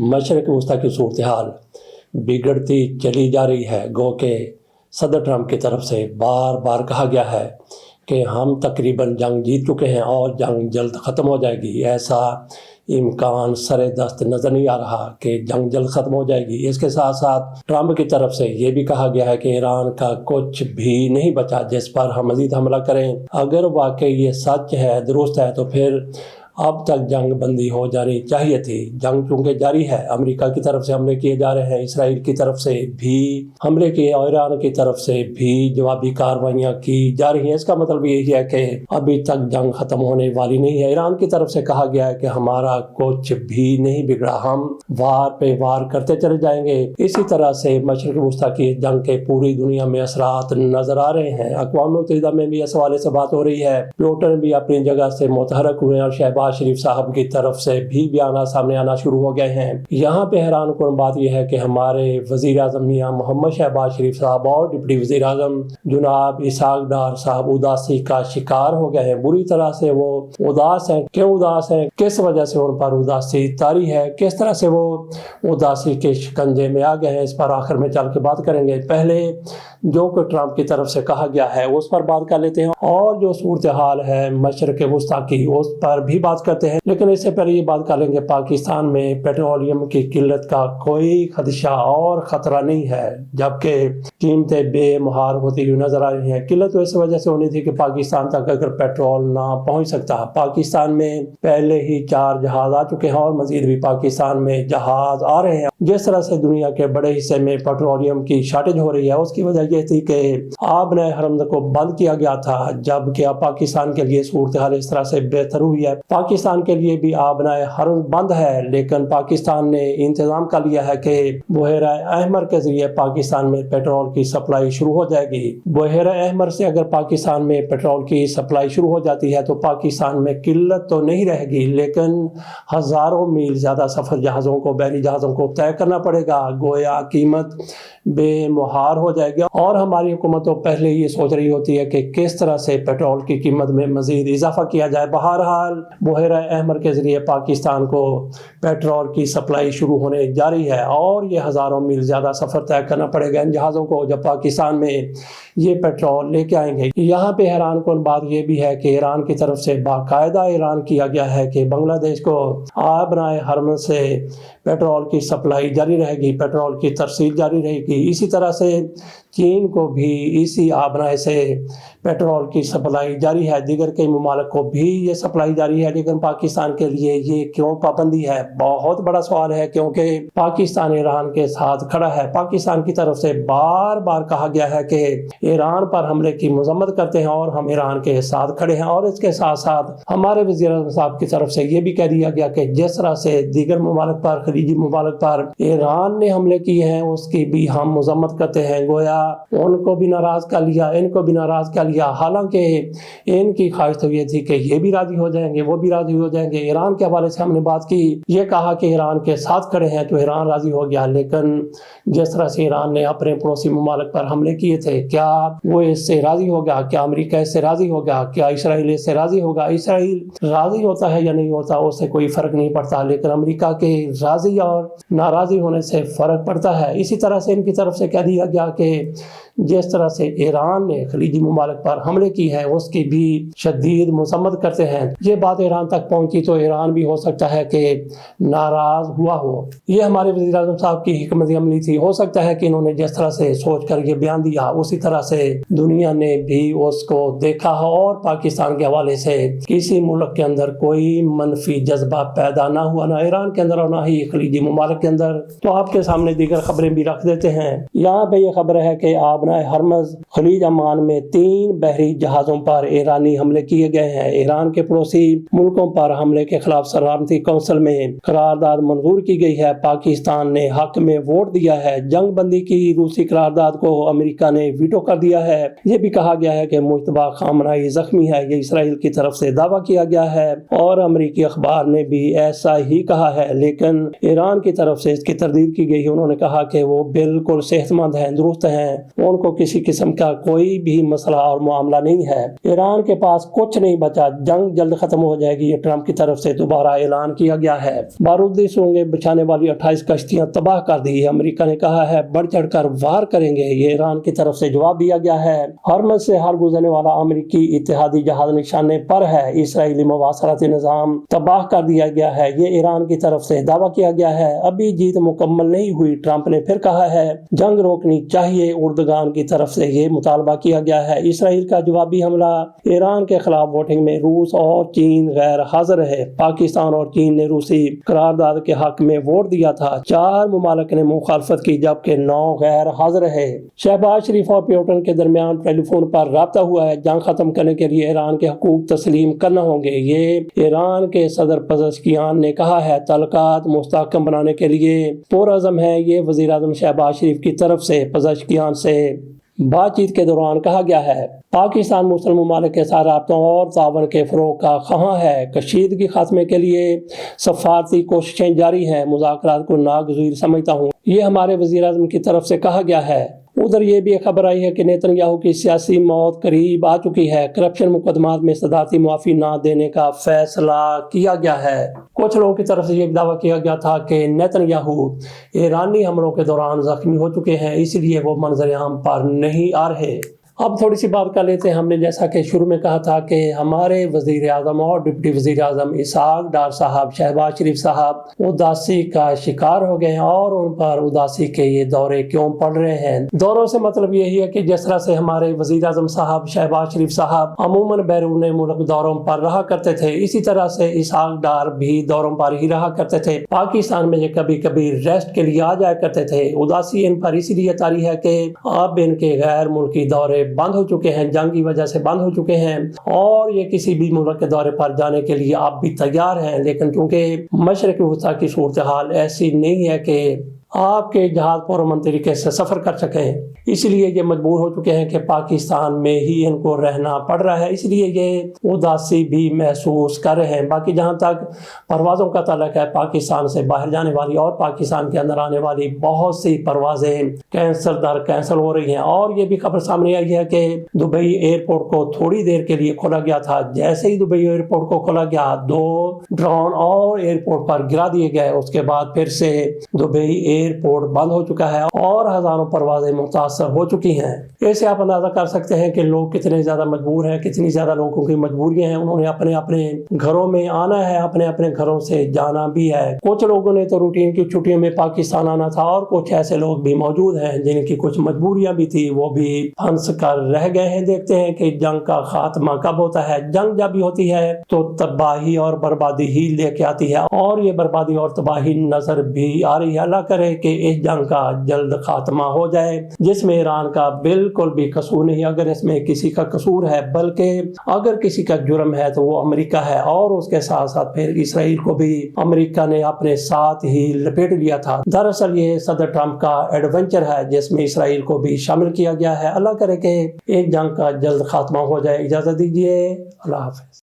مشرق وسطی کی صورتحال بگڑتی چلی جا رہی ہے۔ گو کہ صدر ٹرمپ کی طرف سے بار بار کہا گیا ہے کہ ہم تقریباً جنگ جیت چکے ہیں اور جنگ جلد ختم ہو جائے گی۔ ایسا امکان سر دست نظر نہیں آ رہا کہ جنگ جلد ختم ہو جائے گی۔ اس کے ساتھ ساتھ ٹرمپ کی طرف سے یہ بھی کہا گیا ہے کہ ایران کا کچھ بھی نہیں بچا جس پر ہم مزید حملہ کریں۔ اگر واقعی یہ سچ ہے، درست ہے، تو پھر اب تک جنگ بندی ہو جانی چاہیے تھی۔ جنگ چونکہ جاری ہے، امریکہ کی طرف سے حملے کیے جا رہے ہیں، اسرائیل کی طرف سے بھی حملے کیے اور ایران کی طرف سے بھی جوابی کارروائیاں کی جا رہی ہیں۔ اس کا مطلب یہی ہے کہ ابھی تک جنگ ختم ہونے والی نہیں ہے۔ ایران کی طرف سے کہا گیا ہے کہ ہمارا کچھ بھی نہیں بگڑا، ہم وار پہ وار کرتے چلے جائیں گے۔ اسی طرح سے مشرق وسطیٰ کی جنگ کے پوری دنیا میں اثرات نظر آ رہے ہیں۔ اقوام متحدہ میں بھی اس حوالے سے بات ہو رہی ہے، پلوٹن بھی اپنی جگہ سے متحرک ہوئے اور شہباز شریف صاحب کی طرف سے بھی بیانات سامنے آنا شروع ہو گئے ہیں۔ یہاں پہ حیران کن بات یہ ہے کہ ہمارے وزیر اعظم میاں محمد شہباز شریف صاحب اور ڈپٹی وزیر اعظم جناب اسحاق ڈار صاحب اداسی کا شکار ہو گئے ہیں۔ بری طرح سے وہ اداس ہیں۔ کیوں اداس ہیں؟ کس وجہ سے ان پر اداسی طاری ہے؟ کس طرح سے وہ اداسی کے شکنجے میں آ گئے ہیں؟ اس پر آخر میں چل کے بات کریں گے۔ پہلے جو کہ ٹرمپ کی طرف سے کہا گیا ہے اس پر بات کر لیتے ہیں، اور جو صورتحال ہے مشرق وسطیٰ کی اس پر بھی بات کرتے ہیں۔ لیکن اس سے پہلے یہ بات کر لیں گے، پاکستان میں پیٹرولیم کی قلت کا کوئی خدشہ اور خطرہ نہیں ہے، جبکہ قیمتیں بے مہار ہوتی ہوئی نظر آ رہی ہیں۔ قلت تو اس وجہ سے ہونی تھی کہ پاکستان تک اگر پیٹرول نہ پہنچ سکتا۔ پاکستان میں پہلے ہی 4 جہاز آ چکے ہیں اور مزید بھی پاکستان میں جہاز آ رہے ہیں۔ جس طرح سے دنیا کے بڑے حصے میں پیٹرولیم کی شارٹیج ہو رہی ہے، اس کی وجہ یہ تھی کہ آبنۂ حرمز کو بند کیا گیا تھا، جبکہ اب پاکستان کے لیے صورتحال اس طرح سے بہتر ہوئی ہے۔ پاکستان کے لیے بھی آبنۂ حرمز بند ہے، لیکن پاکستان نے انتظام کر لیا ہے کہ بحیرہ احمر کے ذریعے پاکستان میں پیٹرول کی سپلائی شروع ہو جائے گی۔ بحیرہ احمر سے اگر پاکستان میں پیٹرول کی سپلائی شروع ہو جاتی ہے تو پاکستان میں قلت تو نہیں رہے گی، لیکن ہزاروں میل زیادہ سفر جہازوں کو، بحری جہازوں کو طے کرنا پڑے گا۔ گویا قیمت بے مہار ہو جائے گی، اور ہماری حکومت تو پہلے ہی یہ سوچ رہی ہوتی ہے کہ کس طرح سے پیٹرول کی قیمت میں مزید اضافہ کیا جائے۔ بہرحال بحیرہ احمر کے ذریعے پاکستان کو پیٹرول کی سپلائی شروع ہونے جا رہی ہے، اور یہ ہزاروں میل زیادہ سفر طے کرنا پڑے گا ان جہازوں کو جب پاکستان میں یہ پیٹرول لے کے آئیں گے۔ یہاں پہ حیران کن بات یہ بھی ہے کہ ایران کی طرف سے باقاعدہ اعلان کیا گیا ہے کہ بنگلہ دیش کو آبنائے حرمز سے پیٹرول کی سپلائی جاری رہے گی، پیٹرول کی ترسیل جاری رہے گی۔ اسی طرح سے چین کو بھی اسی آبنائے سے پیٹرول کی سپلائی جاری ہے، دیگر کئی ممالک کو بھی یہ سپلائی جاری ہے، لیکن پاکستان کے لیے یہ کیوں پابندی ہے؟ بہت بڑا سوال ہے، کیونکہ پاکستان ایران کے ساتھ کھڑا ہے۔ پاکستان کی طرف سے بار بار کہا گیا ہے کہ ایران پر حملے کی مذمت کرتے ہیں اور ہم ایران کے ساتھ کھڑے ہیں، اور اس کے ساتھ ساتھ ہمارے وزیر اعظم صاحب کی طرف سے یہ بھی کہہ دیا گیا کہ جس طرح سے دیگر ممالک پر، خلیجی ممالک پر ایران نے حملے کیے ہیں اس کی بھی ہم مذمت کرتے ہیں۔ گویا ان کو بھی ناراض کر لیا، ان کو بھی ناراض کر لیا، حالانکہ ان کی خواہش تو یہ تھی کہ یہ بھی راضی ہو جائیں گے، وہ بھی راضی ہو جائیں گے۔ ایران کے حوالے سے ہم نے بات کی، یہ کہا کہ ایران کے ساتھ کھڑے ہیں تو ایران راضی ہو گیا، لیکن جس طرح سے ایران نے اپنے پڑوسی ممالک پر حملے کیے تھے، کیا وہ اس سے راضی ہوگا؟ کیا امریکہ اس سے راضی ہوگا؟ کیا اسرائیل اس سے راضی ہوگا؟ اسرائیل راضی ہوتا ہے یا نہیں ہوتا اس سے کوئی فرق نہیں پڑتا، لیکن امریکہ کے راضی اور ناراضی ہونے سے فرق پڑتا ہے۔ اسی طرح سے ان کی طرف سے کہہ دیا گیا کہ جس طرح سے ایران نے خلیجی ممالک پر حملے کی ہے اس کی بھی شدید مذمت کرتے ہیں۔ یہ بات ایران تک پہنچی تو ایران بھی ہو سکتا ہے کہ ناراض ہوا ہو۔ یہ ہمارے وزیر اعظم صاحب کی حکمت عملی تھی۔ ہو سکتا ہے کہ انہوں نے جس طرح سے سوچ کر یہ بیان دیا اسی طرح سے دنیا نے بھی اس کو دیکھا ہو، اور پاکستان کے حوالے سے کسی ملک کے اندر کوئی منفی جذبہ پیدا نہ ہوا، نہ ایران کے اندر اور نہ ہی خلیجی ممالک کے اندر۔ تو آپ کے سامنے دیگر خبریں بھی رکھ دیتے ہیں۔ یہاں پہ یہ خبر ہے کہ آبنائے حرمز خلیج عمان میں 3 بحری جہازوں پر ایرانی حملے کیے گئے ہیں۔ ایران کے پڑوسی ملکوں پر حملے کے خلاف سلامتی کونسل میں قرارداد منظور کی گئی ہے۔ پاکستان نے حق میں ووٹ دیا ہے۔ جنگ بندی کی روسی قرارداد کو امریکہ نے ویٹو کر دیا ہے۔ یہ بھی کہا گیا ہے کہ مشتبہ خامنہئی زخمی ہے، یہ اسرائیل کی طرف سے دعویٰ کیا گیا ہے، اور امریکی اخبار نے بھی ایسا ہی کہا ہے، لیکن ایران کی طرف سے اس کی تردید کی گئی ہے۔ انہوں نے کہا کہ وہ بالکل صحت مند ہیں، درست ہیں، ان کو کسی قسم کا کوئی بھی مسئلہ اور معاملہ نہیں ہے۔ ایران کے پاس کچھ نہیں بچا، جنگ جلد ختم ہو جائے گی، یہ ٹرمپ کی طرف سے دوبارہ اعلان کیا گیا ہے۔ بارودی سرنگیں بچھانے والی 28 کشتیاں تباہ کر دی۔ امریکہ نے کہا ہے بڑھ چڑھ کر وار کریں گے، یہ ایران کی طرف سے جواب دیا گیا ہے۔ ہرمز سے ہر گزرنے والا امریکی اتحادی جہاز نشانے پر ہے۔ اسرائیلی مواصلاتی نظام تباہ کر دیا گیا ہے، یہ ایران کی طرف سے دعویٰ کیا گیا ہے۔ ابھی جیت مکمل نہیں ہوئی، ٹرمپ نے پھر کہا ہے جنگ روکنی چاہیے، اردگان کی طرف سے یہ مطالبہ کیا گیا ہے۔ اسرائیل کا جوابی حملہ ایران کے خلاف ووٹنگ میں روس اور چین غیر حاضر رہے۔ پاکستان اور چین نے روسی قرارداد کے حق میں ووٹ دیا تھا، 4 ممالک نے مخالفت کی جبکہ 9 غیر حاضر رہے۔ شہباز شریف اور پیوٹن کے درمیان ٹیلی فون پر رابطہ ہوا ہے۔ جنگ ختم کرنے کے لیے ایران کے حقوق تسلیم کرنا ہوں گے، یہ ایران کے صدر پزشکیان نے کہا ہے۔ تعلقات مستحکم بنانے کے لیے پرعزم ہے، یہ وزیر اعظم شہباز شریف کی طرف سے پزشکیان سے بات چیت کے دوران کہا گیا ہے۔ پاکستان مسلم ممالک کے ساتھ رابطوں اور تعاون کے فروغ کا خواہاں ہے۔ کشیدگی خاتمے کے لیے سفارتی کوششیں جاری ہیں، مذاکرات کو ناگزیر سمجھتا ہوں، یہ ہمارے وزیر اعظم کی طرف سے کہا گیا ہے۔ ادھر یہ بھی خبر آئی ہے کہ نیتن یاہو کی سیاسی موت قریب آ چکی ہے۔ کرپشن مقدمات میں صدارتی معافی نہ دینے کا فیصلہ کیا گیا ہے۔ کچھ لوگوں کی طرف سے یہ دعویٰ کیا گیا تھا کہ نیتن یاہو ایرانی حملوں کے دوران زخمی ہو چکے ہیں، اس لیے وہ منظر عام پر نہیں آ رہے۔ اب تھوڑی سی بات کر لیتے ہیں۔ ہم نے جیسا کہ شروع میں کہا تھا کہ ہمارے وزیر اعظم اور ڈپٹی وزیر اعظم اسحاق ڈار صاحب، شہباز شریف صاحب اداسی کا شکار ہو گئے ہیں، اور ان پر اداسی کے یہ دورے کیوں پڑ رہے ہیں؟ دوروں سے مطلب یہی ہے کہ جس طرح سے ہمارے وزیر اعظم صاحب شہباز شریف صاحب عموماً بیرون ملک دوروں پر رہا کرتے تھے، اسی طرح سے اسحاق ڈار بھی دوروں پر ہی رہا کرتے تھے۔ پاکستان میں یہ کبھی کبھی ریسٹ کے لیے آ جایا کرتے تھے۔ اداسی ان پر اسی لیے طاری ہے کہ اب ان کے غیر ملکی دورے بند ہو چکے ہیں، جنگ کی وجہ سے بند ہو چکے ہیں، اور یہ کسی بھی ملک کے دورے پر جانے کے لیے آپ بھی تیار ہیں، لیکن چونکہ مشرق وسطیٰ کی صورتحال ایسی نہیں ہے کہ آپ کے جہاز پرامن طریقے سے سفر کر سکیں، اس لیے یہ مجبور ہو چکے ہیں کہ پاکستان میں ہی ان کو رہنا پڑ رہا ہے، اس لیے یہ اداسی بھی محسوس کر رہے ہیں۔ باقی جہاں تک پروازوں کا تعلق ہے، پاکستان سے باہر جانے والی اور پاکستان کے اندر آنے والی بہت سی پروازیں کینسل ہو رہی ہیں، اور یہ بھی خبر سامنے آئی ہے کہ دبئی ایئرپورٹ کو تھوڑی دیر کے لیے کھولا گیا تھا۔ جیسے ہی دبئی ایئرپورٹ کو کھولا گیا، 2 ڈرون اور ایئرپورٹ پر گرا دیے گئے، اس کے بعد پھر سے دبئی ایئرپورٹ بند ہو چکا ہے اور ہزاروں پروازیں متاثر ہو چکی ہیں۔ ایسے آپ اندازہ کر سکتے ہیں کہ لوگ کتنے زیادہ مجبور ہیں، کتنی زیادہ لوگوں کی مجبوریاں ہیں، انہوں نے اپنے اپنے گھروں میں آنا ہے، اپنے اپنے گھروں سے جانا بھی ہے۔ کچھ لوگوں نے تو روٹین کی چھٹیوں میں پاکستان آنا تھا، اور کچھ ایسے لوگ بھی موجود ہیں جن کی کچھ مجبوریاں بھی تھی، وہ بھی پھنس کر رہ گئے ہیں۔ دیکھتے ہیں کہ جنگ کا خاتمہ کب ہوتا ہے۔ جنگ جب بھی ہوتی ہے تو تباہی اور بربادی ہی لے کے آتی ہے، اور یہ بربادی اور تباہی نظر بھی آ رہی ہے۔ اللہ کرے کہ اس جنگ کا جلد خاتمہ ہو جائے، جس میں ایران کا بالکل بھی قصور نہیں، اگر اس میں کسی کا قصور ہے، بلکہ اگر کسی کا جرم ہے تو وہ امریکہ ہے، اور اس کے ساتھ ساتھ پھر اسرائیل کو بھی امریکہ نے اپنے ساتھ ہی لپیٹ لیا تھا۔ دراصل یہ صدر ٹرمپ کا ایڈونچر ہے جس میں اسرائیل کو بھی شامل کیا گیا ہے۔ اللہ کرے کہ ایک جنگ کا جلد خاتمہ ہو جائے۔ اجازت دیجیے، اللہ حافظ۔